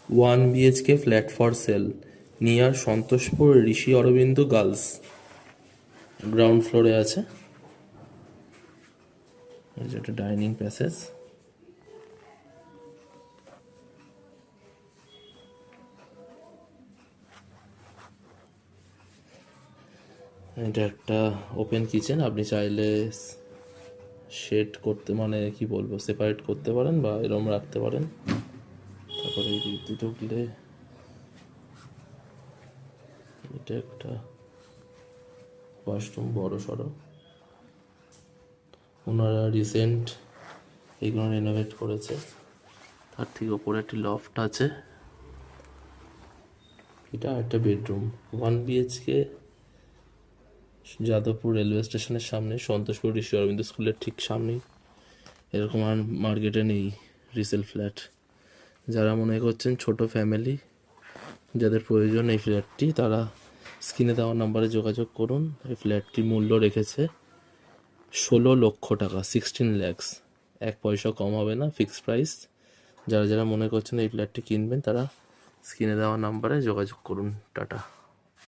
1 BHK flat for sale near Santoshpur Rishi Aurobindo Girls. Ground ফ্লোরে আছে। এই যে একটা ডাইনিং প্যাসেজ। এটা একটা ওপেন কিচেন, আপনি চাইলে শেড করতে মানে কি বলবো সেপারেট করতে পারেন বা এরম রাখতে পারেন। তারপরে এই দিক দিয়ে ঢুকলে এটা একটা ওয়াশরুম বড় সড়ো। ওনারা রিসেন্ট এইগুলো রেনোভেট করেছে। তার ঠিক ওপরে একটি লফট আছে। এটা একটা বেডরুম। 1 BHK যাদবপুর রেলওয়ে স্টেশনের সামনে, সন্তোষপুর ঋষি অরবিন্দ স্কুলের ঠিক সামনেই। এরকম আর মার্কেটে নেই রিসেল ফ্ল্যাট। যারা মনে করছেন ছোট ফ্যামিলি, যাদের প্রয়োজন এই ফ্ল্যাটটি, তারা স্ক্রিনে দেওয়া নাম্বারে যোগাযোগ করুন। এই ফ্ল্যাটটির মূল্য রেখেছে 16 লক্ষ টাকা, 16 lakhs। 1 পয়সা কম হবে না, ফিক্সড প্রাইস। যারা যারা মনে করছেন এই ফ্ল্যাটটি কিনবেন, তারা স্ক্রিনে দেওয়া নাম্বারে যোগাযোগ করুন। টাটা।